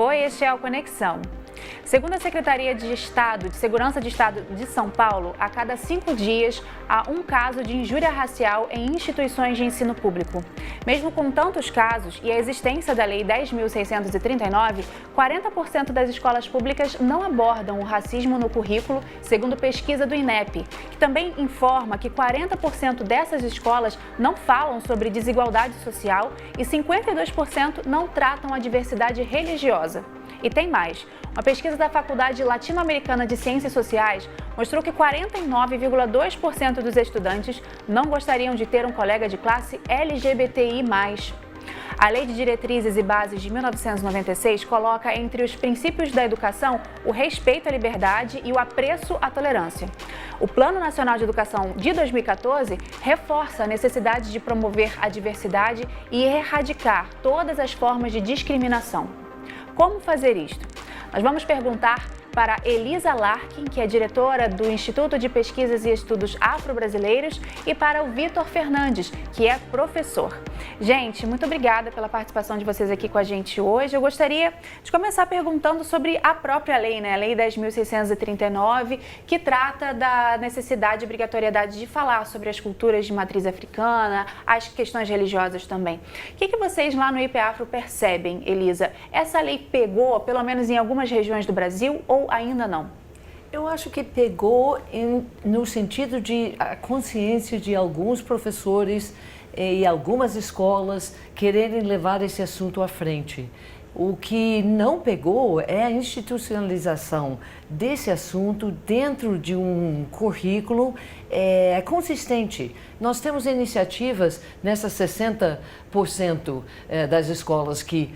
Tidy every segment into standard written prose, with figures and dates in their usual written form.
Oi, este é o Conexão. Segundo a Secretaria de Estado de Segurança de Estado de São Paulo, a cada 5 dias há um caso de injúria racial em instituições de ensino público. Mesmo com tantos casos e a existência da Lei 10.639, 40% das escolas públicas não abordam o racismo no currículo, segundo pesquisa do INEP, que também informa que 40% dessas escolas não falam sobre desigualdade social e 52% não tratam a diversidade religiosa. E tem mais. Uma pesquisa da Faculdade Latino-Americana de Ciências Sociais mostrou que 49,2% dos estudantes não gostariam de ter um colega de classe LGBTI+. A Lei de Diretrizes e Bases de 1996 coloca entre os princípios da educação o respeito à liberdade e o apreço à tolerância. O Plano Nacional de Educação de 2014 reforça a necessidade de promover a diversidade e erradicar todas as formas de discriminação. Como fazer isto? Nós vamos perguntar para Elisa Larkin, que é diretora do Instituto de Pesquisas e Estudos Afro-Brasileiros, e para o Vitor Fernandes, que é professor. Gente, muito obrigada pela participação de vocês aqui com a gente hoje. Eu gostaria de começar perguntando sobre a própria lei, né? A Lei 10.639, que trata da necessidade e obrigatoriedade de falar sobre as culturas de matriz africana, as questões religiosas também. O que vocês lá no IPAfro percebem, Elisa? Essa lei pegou, pelo menos em algumas regiões do Brasil, ou ainda não? Eu acho que pegou no sentido de a consciência de alguns professores e algumas escolas quererem levar esse assunto à frente. O que não pegou é a institucionalização desse assunto dentro de um currículo consistente. Nós temos iniciativas nessas 60% das escolas que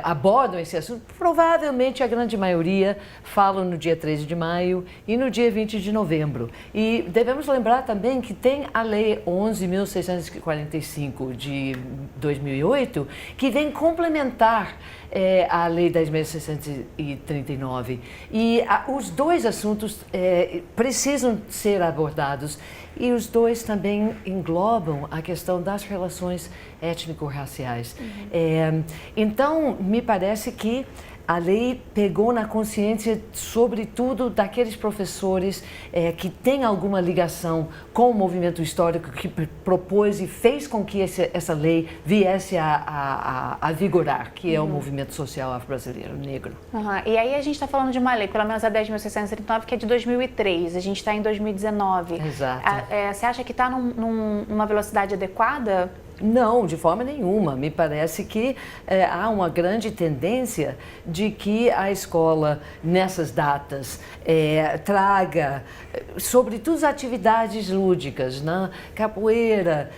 abordam esse assunto. Provavelmente a grande maioria falam no dia 13 de maio e no dia 20 de novembro. E devemos lembrar também que tem a Lei 11.645 de 2008, que vem complementar a Lei 10.639. E os dois assuntos precisam ser abordados. E os dois também englobam a questão das relações étnico-raciais. Então, me parece que a lei pegou na consciência, sobretudo, daqueles professores que têm alguma ligação com o movimento histórico que propôs e fez com que essa lei viesse a vigorar, que é o movimento social afro-brasileiro negro. E aí a gente está falando de uma lei, pelo menos a 10.639, que é de 2003, a gente está em 2019. Exato. Você acha que está numa velocidade adequada? Não, de forma nenhuma. Me parece que há uma grande tendência de que a escola, nessas datas, traga, sobretudo, atividades lúdicas, né? Capoeira,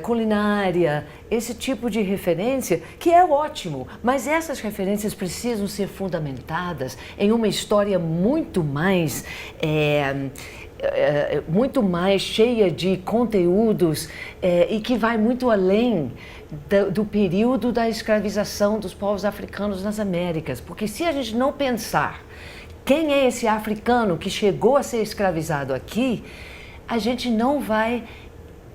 culinária, esse tipo de referência, que é ótimo, mas essas referências precisam ser fundamentadas em uma história muito mais cheia de conteúdos e que vai muito além do período da escravização dos povos africanos nas Américas. Porque se a gente não pensar quem é esse africano que chegou a ser escravizado aqui, a gente não vai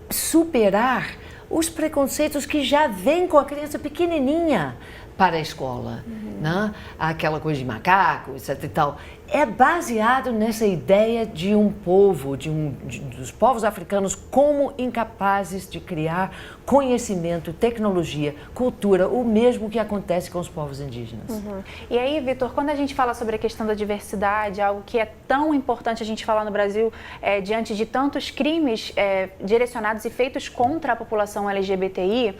superar os preconceitos que já vêm com a criança pequenininha para a escola, né? Aquela coisa de macaco, etc e tal. É baseado nessa ideia de um povo, dos povos africanos como incapazes de criar conhecimento, tecnologia, cultura, o mesmo que acontece com os povos indígenas. E aí, Vitor, quando a gente fala sobre a questão da diversidade, algo que é tão importante a gente falar no Brasil, diante de tantos crimes direcionados e feitos contra a população LGBTI,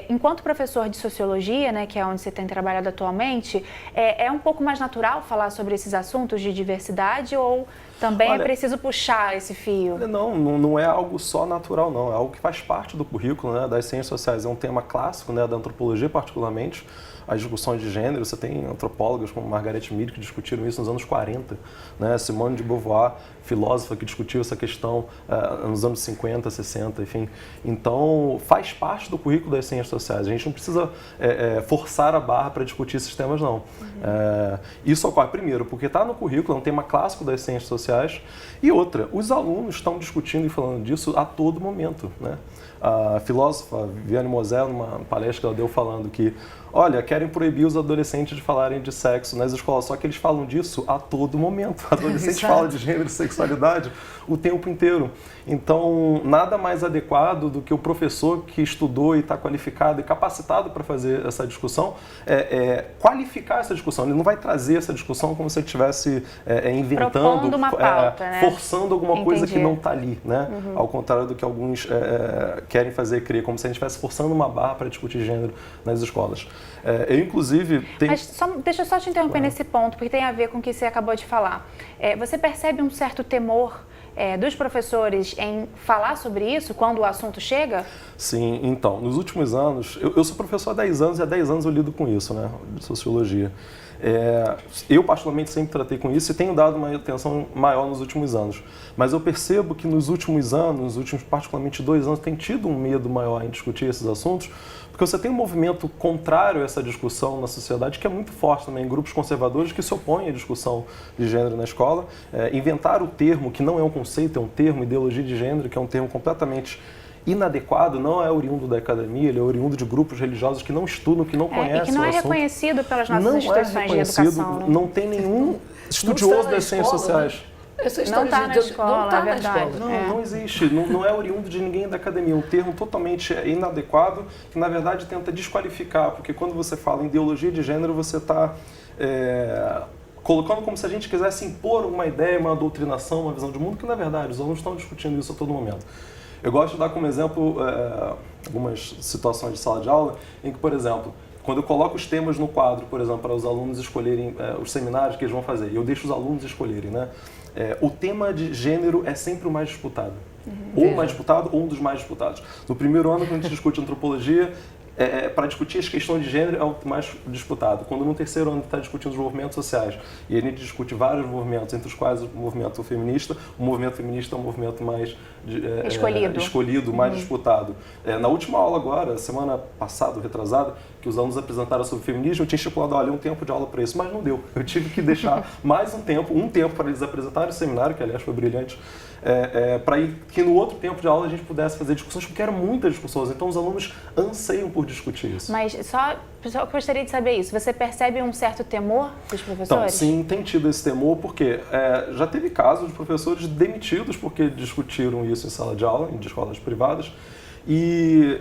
enquanto professor de sociologia, né, que é onde você tem trabalhado atualmente, é um pouco mais natural falar sobre esses assuntos de diversidade ou também é preciso puxar esse fio? Não é algo só natural, não. É algo que faz parte do currículo, né, das ciências sociais. É um tema clássico, né, da antropologia particularmente. As discussões de gênero, você tem antropólogas como Margaret Mead que discutiram isso nos anos 40, né? Simone de Beauvoir, filósofa que discutiu essa questão nos anos 50, 60, enfim. Então, faz parte do currículo das ciências sociais. A gente não precisa forçar a barra para discutir esses temas, não. Isso ocorre, primeiro, porque está no currículo, é um tema clássico das ciências sociais, e outra, os alunos estão discutindo e falando disso a todo momento, né? A filósofa Viviane Moselle, numa palestra que ela deu falando que, olha, que querem proibir os adolescentes de falarem de sexo nas escolas, só que eles falam disso a todo momento. Adolescentes falam de gênero e sexualidade o tempo inteiro. Então, nada mais adequado do que o professor que estudou e está qualificado e capacitado para fazer essa discussão, qualificar essa discussão. Ele não vai trazer essa discussão como se ele estivesse inventando, uma pauta, né? forçando alguma coisa que não está ali, né? Ao contrário do que alguns querem fazer crer, como se a gente estivesse forçando uma barra para discutir gênero nas escolas. Eu, inclusive, tenho... Mas deixa eu só te interromper nesse ponto, porque tem a ver com o que você acabou de falar. Você percebe um certo temor dos professores em falar sobre isso quando o assunto chega? Sim, então, nos últimos anos, eu sou professor há 10 anos e há 10 anos eu lido com isso, né, de sociologia. Eu, particularmente, sempre tratei com isso e tenho dado uma atenção maior nos últimos anos. Mas eu percebo que nos últimos anos, nos últimos particularmente 2 anos, tem tido um medo maior em discutir esses assuntos, porque você tem um movimento contrário a essa discussão na sociedade que é muito forte também, grupos conservadores que se opõem à discussão de gênero na escola. Inventaram o termo, que não é um conceito, é um termo, ideologia de gênero, que é um termo completamente inadequado, não é oriundo da academia, ele é oriundo de grupos religiosos que não estudam, que não conhecem o assunto. E que não é reconhecido pelas nossas instituições de educação. Né? Não tem nenhum estudioso das ciências sociais. Essa não está na escola, não tá é verdade. Não existe, não é oriundo de ninguém da academia, é um termo totalmente inadequado que, na verdade, tenta desqualificar, porque quando você fala em ideologia de gênero, você está colocando como se a gente quisesse impor uma ideia, uma doutrinação, uma visão de mundo, que, na verdade, os alunos estão discutindo isso a todo momento. Eu gosto de dar como exemplo algumas situações de sala de aula em que, por exemplo, quando eu coloco os temas no quadro, por exemplo, para os alunos escolherem os seminários que eles vão fazer, e eu deixo os alunos escolherem, né? O tema de gênero é sempre o mais disputado. Ou o mais disputado ou um dos mais disputados. No primeiro ano, quando a gente discute antropologia, para discutir as questões de gênero é o mais disputado. Quando no terceiro ano está discutindo os movimentos sociais, e a gente discute vários movimentos, entre os quais o movimento feminista é um movimento mais escolhido, mais disputado. Na última aula agora, semana passada, retrasada, que os alunos apresentaram sobre feminismo, eu tinha estipulado, olha, um tempo de aula para isso, mas não deu. Eu tive que deixar mais um tempo para eles apresentarem o seminário, que aliás foi brilhante, para que no outro tempo de aula a gente pudesse fazer discussões, porque eram muitas discussões, então os alunos anseiam por discutir isso. Mas só gostaria de saber isso, você percebe um certo temor dos professores? Então, sim, tem tido esse temor, porque já teve casos de professores demitidos porque discutiram isso em sala de aula, em escolas privadas, e...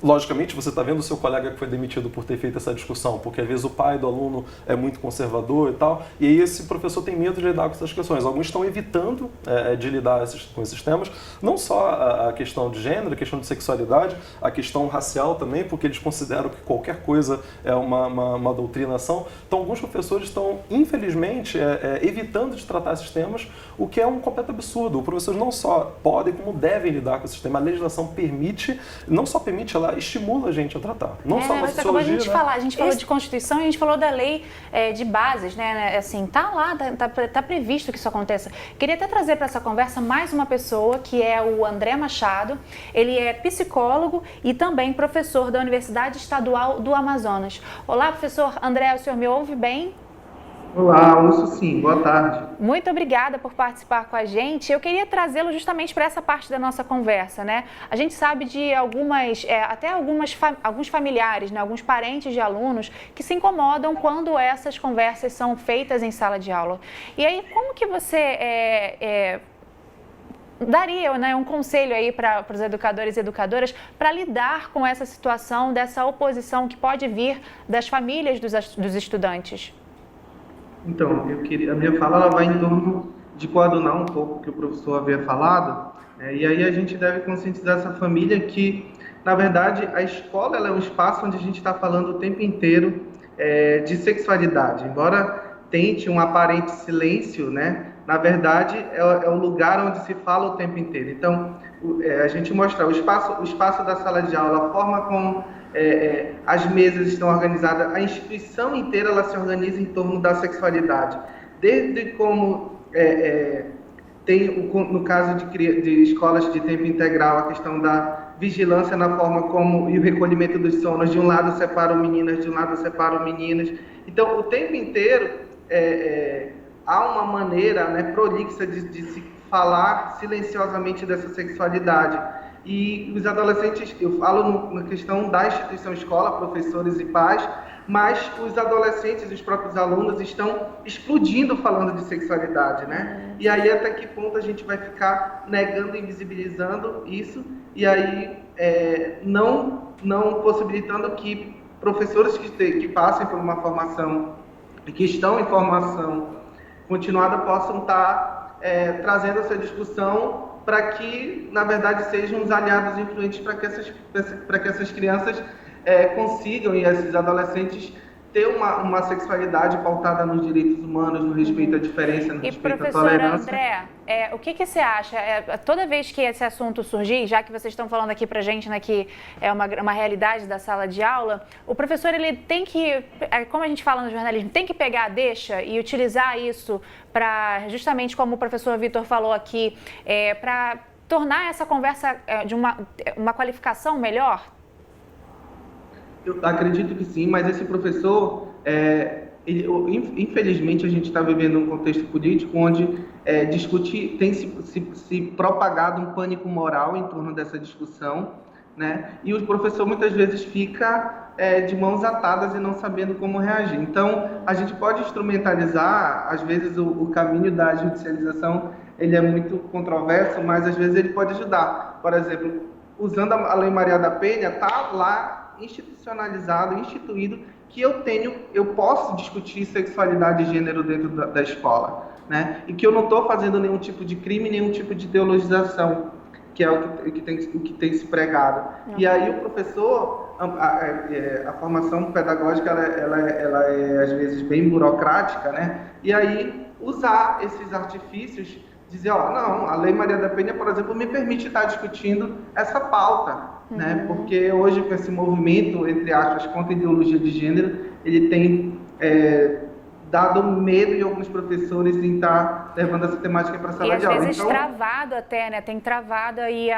Logicamente, você está vendo o seu colega que foi demitido por ter feito essa discussão, porque às vezes o pai do aluno é muito conservador e tal, e aí esse professor tem medo de lidar com essas questões. Alguns estão evitando de lidar com esses temas, não só a questão de gênero, a questão de sexualidade, a questão racial também, porque eles consideram que qualquer coisa é uma doutrinação. Então, alguns professores estão, infelizmente, evitando de tratar esses temas, o que é um completo absurdo. Os professores não só podem, como devem lidar com esses temas. A legislação permite, não só permite, ela estimula a gente a tratar. Não só na sociologia, a gente falou de Constituição e a gente falou da lei de bases, né? Assim, tá lá, tá previsto que isso aconteça. Queria até trazer para essa conversa mais uma pessoa, que é o André Machado. Ele é psicólogo e também professor da Universidade Estadual do Amazonas. Olá, professor André, o senhor me ouve bem? Olá, ouço sim, boa tarde. Muito obrigada por participar com a gente. Eu queria trazê-lo justamente para essa parte da nossa conversa, né? A gente sabe de alguns familiares, né? Alguns parentes de alunos que se incomodam quando essas conversas são feitas em sala de aula. E aí, como que você daria, né, um conselho aí para os educadores e educadoras para lidar com essa situação, dessa oposição que pode vir das famílias dos estudantes? Então, a minha fala ela vai em torno de coadunar um pouco o que o professor havia falado, e aí a gente deve conscientizar essa família que, na verdade, a escola ela é um espaço onde a gente está falando o tempo inteiro de sexualidade. Embora tente um aparente silêncio, né, na verdade é o lugar onde se fala o tempo inteiro. Então, a gente mostra o espaço da sala de aula, a forma como as mesas estão organizadas, a instituição inteira ela se organiza em torno da sexualidade, desde como tem no caso de escolas de tempo integral a questão da vigilância na forma como e o recolhimento dos sonos, de um lado separam meninas, de um lado separam meninas. Então o tempo inteiro há uma maneira, né, prolixa de se falar silenciosamente dessa sexualidade. E os adolescentes, eu falo na questão da instituição escola, professores e pais, Mas os adolescentes, os próprios alunos, estão explodindo falando de sexualidade, né? E aí até que ponto a gente vai ficar negando, invisibilizando isso, e aí não possibilitando que professores que passem por uma formação e que estão em formação continuada possam estar trazendo essa discussão para que, na verdade, sejam os aliados influentes para que essas crianças consigam, e esses adolescentes, ter uma sexualidade pautada nos direitos humanos, no respeito à diferença, no respeito à tolerância. André, o que você acha? Toda vez que esse assunto surgir, já que vocês estão falando aqui pra gente, né, que é uma realidade da sala de aula, o professor, ele tem que, como a gente fala no jornalismo, tem que pegar a deixa e utilizar isso para, justamente como o professor Vitor falou aqui, para tornar essa conversa de uma qualificação melhor? Eu acredito que sim, mas esse professor, infelizmente, a gente está vivendo um contexto político onde tem se propagado um pânico moral em torno dessa discussão, né? E o professor muitas vezes fica de mãos atadas e não sabendo como reagir. Então, a gente pode instrumentalizar, às vezes o caminho da judicialização ele é muito controverso, mas às vezes ele pode ajudar. Por exemplo, usando a Lei Maria da Penha, está lá institucionalizado, instituído, que eu posso discutir sexualidade e gênero dentro da escola, né? E que eu não estou fazendo nenhum tipo de crime, nenhum tipo de ideologização, que é o que tem se pregado. E aí o professor, a formação pedagógica, ela é às vezes bem burocrática, né? E aí usar esses artifícios, dizer, não, a Lei Maria da Penha, por exemplo, me permite estar discutindo essa pauta, né? Porque hoje, com esse movimento, entre aspas, contra a ideologia de gênero, ele tem dado medo em alguns professores em estar levando essa temática para a sala de aula. E às vezes travado até, né? Tem travado aí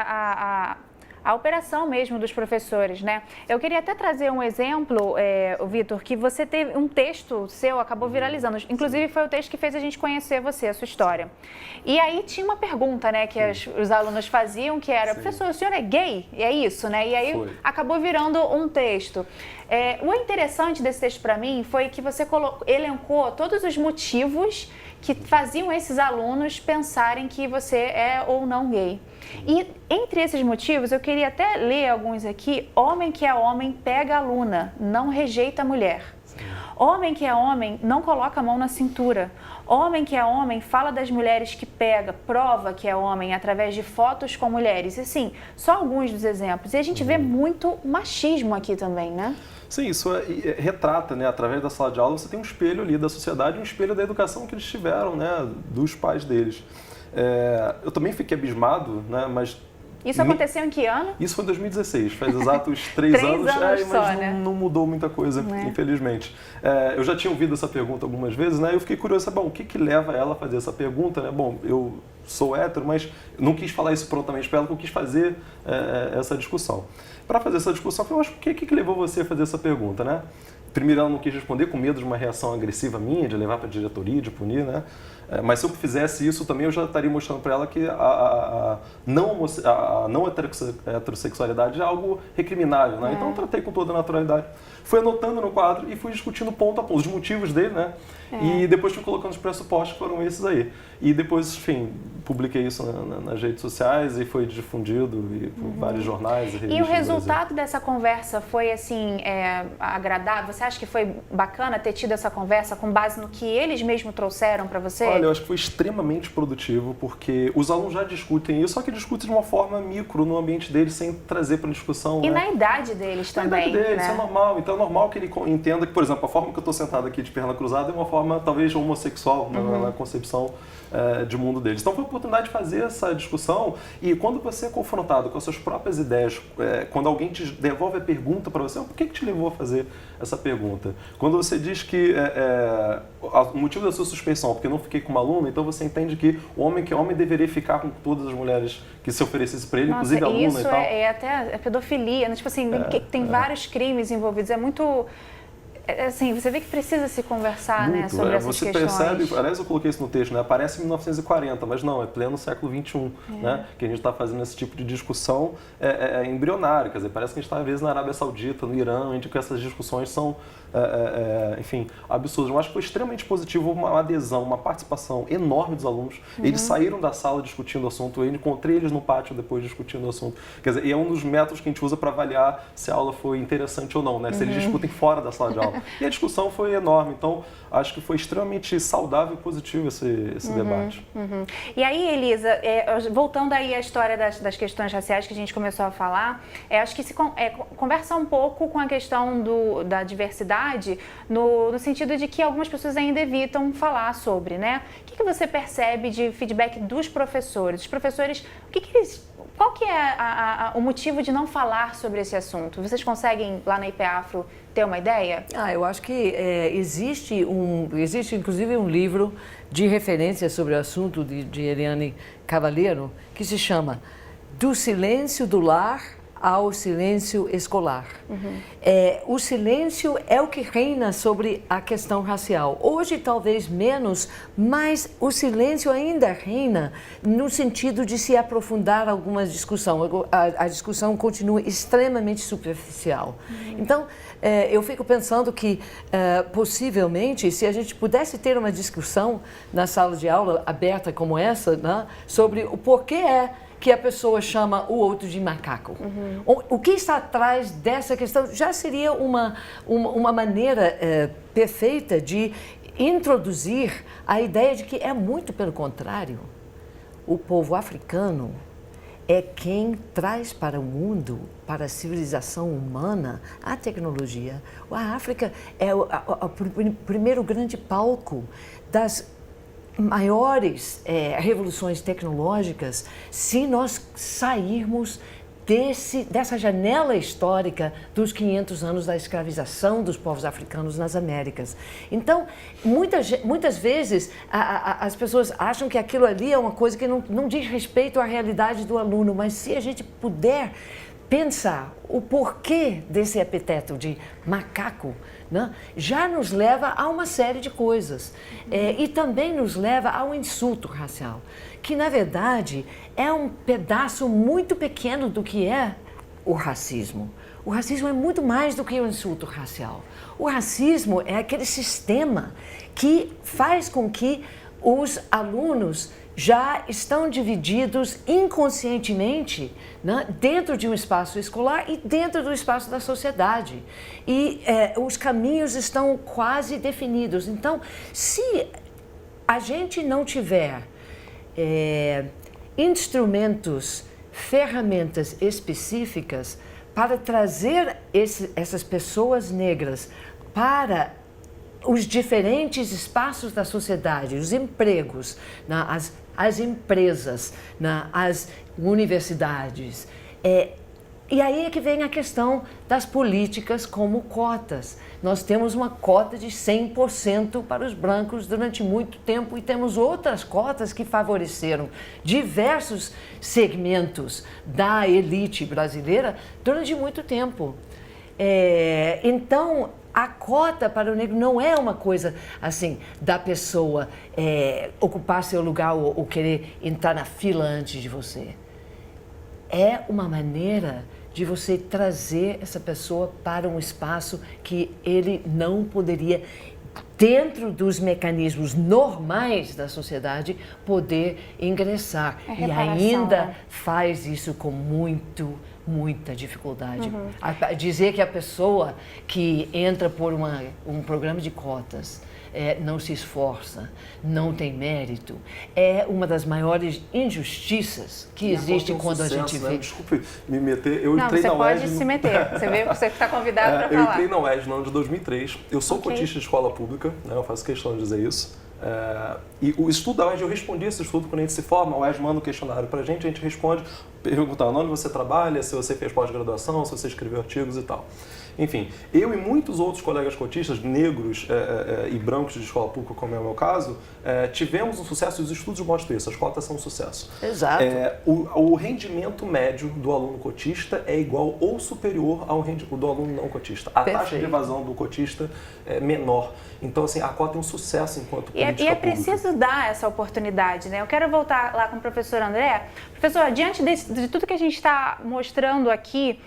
a operação mesmo dos professores, né? Eu queria até trazer um exemplo, Vitor, que você teve um texto seu, acabou viralizando. Inclusive, foi o texto que fez a gente conhecer você, a sua história. E aí tinha uma pergunta, né, que os alunos faziam, que era, professor, o senhor é gay? E é isso, né? E aí acabou virando um texto. O interessante desse texto para mim foi que você elencou todos os motivos que faziam esses alunos pensarem que você é ou não gay. E entre esses motivos, eu queria até ler alguns aqui. Homem que é homem pega aluna, não rejeita a mulher. Homem que é homem não coloca a mão na cintura. Homem que é homem fala das mulheres que pega, prova que é homem através de fotos com mulheres. E assim, só alguns dos exemplos. E a gente vê muito machismo aqui também, né? Sim, isso retrata, né, através da sala de aula, você tem um espelho ali da sociedade, um espelho da educação que eles tiveram, né, dos pais deles. Eu também fiquei abismado, né, mas... Isso aconteceu em que ano? Isso foi em 2016, faz exatos 3 anos, mas só, não mudou muita coisa, infelizmente. Eu já tinha ouvido essa pergunta algumas vezes, né, eu fiquei curioso, o que leva ela a fazer essa pergunta, né? Bom, eu sou hétero, mas não quis falar isso prontamente para ela, porque eu quis fazer essa discussão. Para fazer essa discussão, eu falei, mas o que levou você a fazer essa pergunta, né? Primeiro, ela não quis responder, com medo de uma reação agressiva minha, de levar para a diretoria, de punir, né? Mas se eu fizesse isso também, eu já estaria mostrando para ela que a não heterossexualidade é algo recriminável, né? Então eu tratei com toda a naturalidade. Fui anotando no quadro e fui discutindo ponto a ponto os motivos dele, né? E depois fui colocando os pressupostos, que foram esses aí. E depois, enfim, publiquei isso nas redes sociais e foi difundido por vários jornais e revistas. E o resultado dessa conversa foi, assim, agradável? Você acha que foi bacana ter tido essa conversa com base no que eles mesmos trouxeram para você? Olha, eu acho que foi extremamente produtivo, porque os alunos já discutem isso, só que discutem de uma forma micro no ambiente deles, sem trazer para discussão. E na idade deles também, na idade deles, né? Isso é normal. Então é normal que ele entenda que, por exemplo, a forma que eu estou sentado aqui de perna cruzada é uma forma talvez homossexual na concepção de mundo deles. Então foi a oportunidade de fazer essa discussão, e quando você é confrontado com as suas próprias ideias, quando alguém te devolve a pergunta para você, por que te levou a fazer essa pergunta? Quando você diz que o motivo da sua suspeição, porque eu não fiquei com uma aluna, então você entende que o homem que é homem deveria ficar com todas as mulheres que se oferecessem para ele, inclusive a aluna isso e tal. É até a pedofilia, né? Tipo assim, tem vários crimes envolvidos, é muito... assim, você vê que precisa se conversar, né, Muito, sobre essas você questões. percebe, aliás eu coloquei isso no texto, né? Parece 1940, mas não, é pleno século XXI, né? Que a gente está fazendo esse tipo de discussão embrionária, quer dizer, parece que a gente está às vezes na Arábia Saudita, no Irã, onde que essas discussões são, enfim, absurdas. Eu acho que foi extremamente positivo, uma adesão, uma participação enorme dos alunos. Eles saíram da sala discutindo o assunto, eu encontrei eles no pátio depois discutindo o assunto. Quer dizer, e é um dos métodos que a gente usa para avaliar se a aula foi interessante ou não, né? Se eles discutem fora da sala de aula. E a discussão foi enorme, então acho que foi extremamente saudável e positivo esse debate. E aí, Elisa, voltando aí à história das questões raciais que a gente começou a falar, acho que se conversa um pouco com a questão da diversidade, no sentido de que algumas pessoas ainda evitam falar sobre, né? O que você percebe de feedback dos professores? Os professores, qual que é o motivo de não falar sobre esse assunto? Vocês conseguem, lá na IPEAFRO, ter uma ideia? Eu acho que existe inclusive um livro de referência sobre o assunto de Eliane Cavalheiro, que se chama Do Silêncio do Lar ao Silêncio Escolar. O silêncio é o que reina sobre a questão racial. Hoje, talvez menos, mas o silêncio ainda reina no sentido de se aprofundar alguma discussão. A discussão continua extremamente superficial. Então, eu fico pensando que, possivelmente, se a gente pudesse ter uma discussão na sala de aula aberta como essa, né, sobre o porquê que a pessoa chama o outro de macaco. O que está atrás dessa questão já seria uma maneira perfeita de introduzir a ideia de que é muito pelo contrário. O povo africano é quem traz para o mundo, para a civilização humana, a tecnologia. A África é o primeiro grande palco das maiores revoluções tecnológicas se nós sairmos dessa janela histórica dos 500 anos da escravização dos povos africanos nas Américas. Então, muitas vezes as pessoas acham que aquilo ali é uma coisa que não diz respeito à realidade do aluno, mas se a gente puder pensar o porquê desse epiteto de macaco, né, já nos leva a uma série de coisas. E também nos leva ao insulto racial, que na verdade é um pedaço muito pequeno do que é o racismo. O racismo é muito mais do que o insulto racial. O racismo é aquele sistema que faz com que os alunos já estão divididos inconscientemente, né, dentro de um espaço escolar e dentro do espaço da sociedade. E os caminhos estão quase definidos. Então, se a gente não tiver instrumentos, ferramentas específicas para trazer essas pessoas negras para os diferentes espaços da sociedade, os empregos, as empresas, as universidades. E aí é que vem a questão das políticas como cotas. Nós temos uma cota de 100% para os brancos durante muito tempo e temos outras cotas que favoreceram diversos segmentos da elite brasileira durante muito tempo. Então, a cota para o negro não é uma coisa assim da pessoa ocupar seu lugar ou querer entrar na fila antes de você. É uma maneira de você trazer essa pessoa para um espaço que ele não poderia, dentro dos mecanismos normais da sociedade, poder ingressar. E ainda faz isso com muita dificuldade. Dizer que a pessoa que entra por um programa de cotas não se esforça, não tem mérito, é uma das maiores injustiças que existe quando a gente vê. Desculpe me meter, eu entrei na UERJ... Não, você pode se meter, você vê que você está convidado para falar. Eu entrei na UERJ no ano de 2003, eu sou cotista de escola pública, né, eu faço questão de dizer isso. E o estudo da UERJ, eu respondi esse estudo quando a gente se forma, a UERJ manda um questionário para a gente responde perguntando onde você trabalha, se você fez pós-graduação, se você escreveu artigos e tal. Enfim, eu e muitos outros colegas cotistas, negros e brancos de escola pública, como é o meu caso, tivemos um sucesso, e os estudos mostram isso, as cotas são um sucesso. Exato. O rendimento médio do aluno cotista é igual ou superior ao do aluno não cotista. A taxa de evasão do cotista é menor. Então, assim, a cota é um sucesso enquanto política pública. E é preciso dar essa oportunidade, né? Eu quero voltar lá com o professor André. Professor, diante de tudo que a gente está mostrando aqui,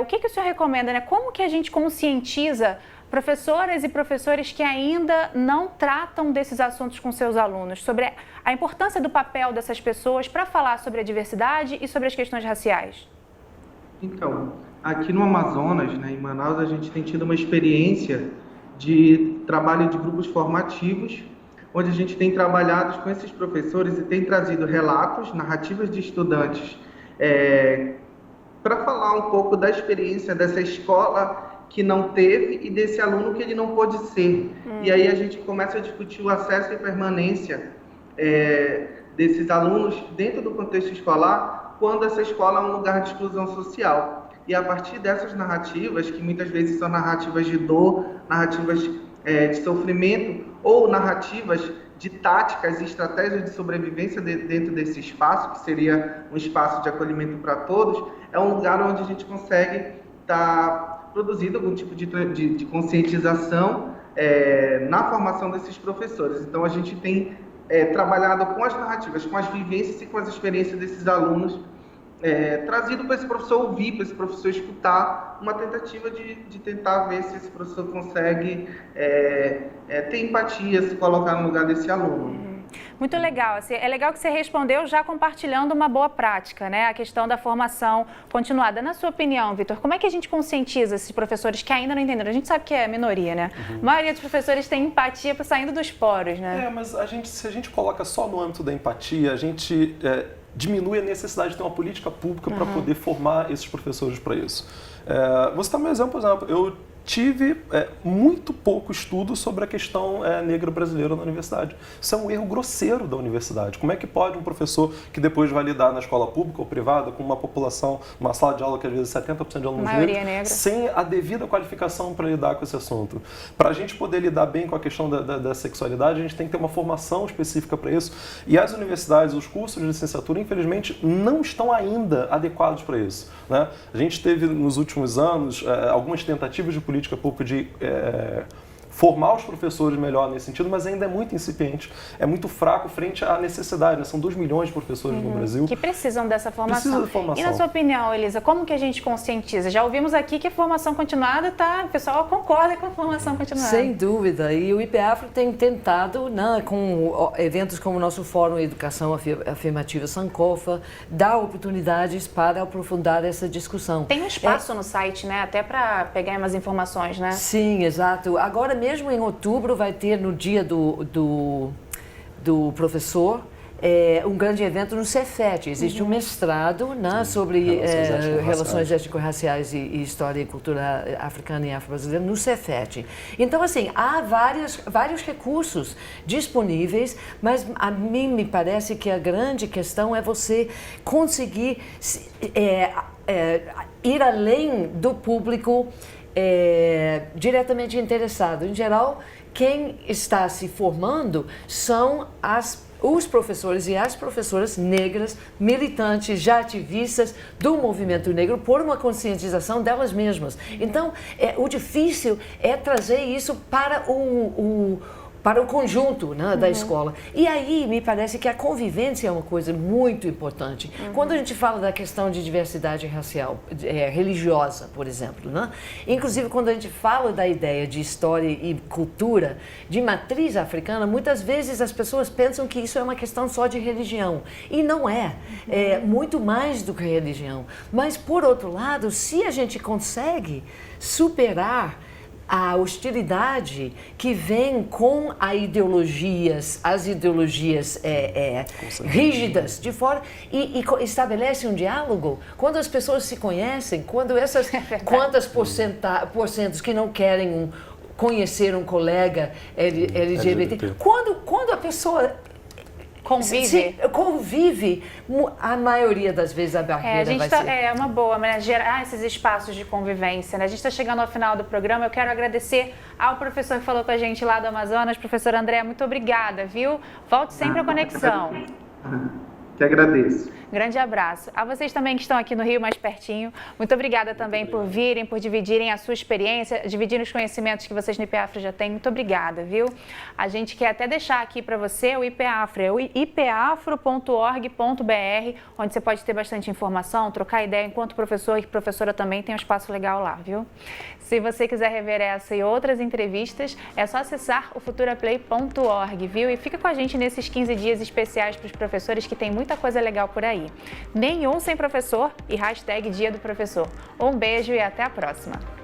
o que o senhor recomenda, né? Como que a gente conscientiza professoras e professores que ainda não tratam desses assuntos com seus alunos, sobre a importância do papel dessas pessoas para falar sobre a diversidade e sobre as questões raciais? Então, aqui no Amazonas, né, em Manaus, a gente tem tido uma experiência de trabalho de grupos formativos, onde a gente tem trabalhado com esses professores e tem trazido relatos, narrativas de estudantes, para falar um pouco da experiência dessa escola que não teve e desse aluno que ele não pôde ser. E aí a gente começa a discutir o acesso e permanência desses alunos dentro do contexto escolar, quando essa escola é um lugar de exclusão social. E a partir dessas narrativas, que muitas vezes são narrativas de dor, narrativas de sofrimento, ou narrativas de táticas e estratégias de sobrevivência dentro desse espaço, que seria um espaço de acolhimento para todos, é um lugar onde a gente consegue estar produzindo algum tipo de conscientização na formação desses professores. Então, a gente tem trabalhado com as narrativas, com as vivências e com as experiências desses alunos, trazido para esse professor ouvir, para esse professor escutar, uma tentativa de tentar ver se esse professor consegue ter empatia, se colocar no lugar desse aluno. Muito legal. Assim, é legal que você respondeu já compartilhando uma boa prática, né? A questão da formação continuada. Na sua opinião, Vitor, como é que a gente conscientiza esses professores que ainda não entenderam? A gente sabe que é minoria, né? A maioria dos professores tem empatia para saindo dos poros, né? Mas se a gente coloca só no âmbito da empatia, a gente diminui a necessidade de ter uma política pública para poder formar esses professores para isso. Vou citar um exemplo, por exemplo, eu tive muito pouco estudo sobre a questão negra brasileira na universidade. Isso é um erro grosseiro da universidade. Como é que pode um professor que depois vai lidar na escola pública ou privada com uma população, uma sala de aula que às vezes 70% de alunos negros, sem a devida qualificação para lidar com esse assunto? Para a gente poder lidar bem com a questão da sexualidade, a gente tem que ter uma formação específica para isso. E as universidades, os cursos de licenciatura, infelizmente, não estão ainda adequados para isso, né? A gente teve nos últimos anos algumas tentativas de política pública de formar os professores melhor nesse sentido, mas ainda é muito incipiente, é muito fraco frente à necessidade, né? São 2 milhões de professores no Brasil. Que precisam dessa formação. Precisa de formação. E na sua opinião, Elisa, como que a gente conscientiza? Já ouvimos aqui que a formação continuada, o pessoal concorda com a formação continuada. Sem dúvida, e o IPEAFRO tem tentado, né, com eventos como o nosso Fórum Educação Afirmativa Sankofa, dar oportunidades para aprofundar essa discussão. Tem um espaço no site, né, até para pegar umas informações, né? Sim, exato. Agora mesmo em outubro vai ter no dia do professor um grande evento no Cefet. Existe um mestrado, né, sobre relações étnico-raciais e história e cultura africana e afro-brasileira no Cefet. Então, assim, há vários recursos disponíveis, mas a mim me parece que a grande questão é você conseguir ir além do público diretamente interessado. Em geral, quem está se formando são os professores e as professoras negras, militantes, já ativistas do movimento negro, por uma conscientização delas mesmas. Então, o difícil é trazer isso para o conjunto, né, da escola. E aí, me parece que a convivência é uma coisa muito importante. Quando a gente fala da questão de diversidade racial, religiosa, por exemplo, né? Inclusive, quando a gente fala da ideia de história e cultura de matriz africana, muitas vezes as pessoas pensam que isso é uma questão só de religião. E não é. É muito mais do que religião. Mas, por outro lado, se a gente consegue superar a hostilidade que vem com as ideologias rígidas de fora e estabelece um diálogo, quando as pessoas se conhecem, quando essas quantas porcentos que não querem conhecer um colega LGBT, quando a pessoa Convive, a maioria das vezes a barreira vai ser. É uma boa, né? Gerar esses espaços de convivência, né? A gente está chegando ao final do programa, eu quero agradecer ao professor que falou com a gente lá do Amazonas, professor André, muito obrigada, viu? Volte sempre à conexão. Que agradeço. Grande abraço. A vocês também que estão aqui no Rio, mais pertinho, muito obrigada também por virem, por dividirem a sua experiência, dividirem os conhecimentos que vocês no IPAFRE já têm. Muito obrigada, viu? A gente quer até deixar aqui para você o IPAFRE, o ipafro.org.br, onde você pode ter bastante informação, trocar ideia enquanto professor e professora também tem um espaço legal lá, viu? Se você quiser rever essa e outras entrevistas, é só acessar o futuraplay.org, viu? E fica com a gente nesses 15 dias especiais para os professores, que tem muita coisa legal por aí. Nenhum sem professor e hashtag Dia do Professor. Um beijo e até a próxima!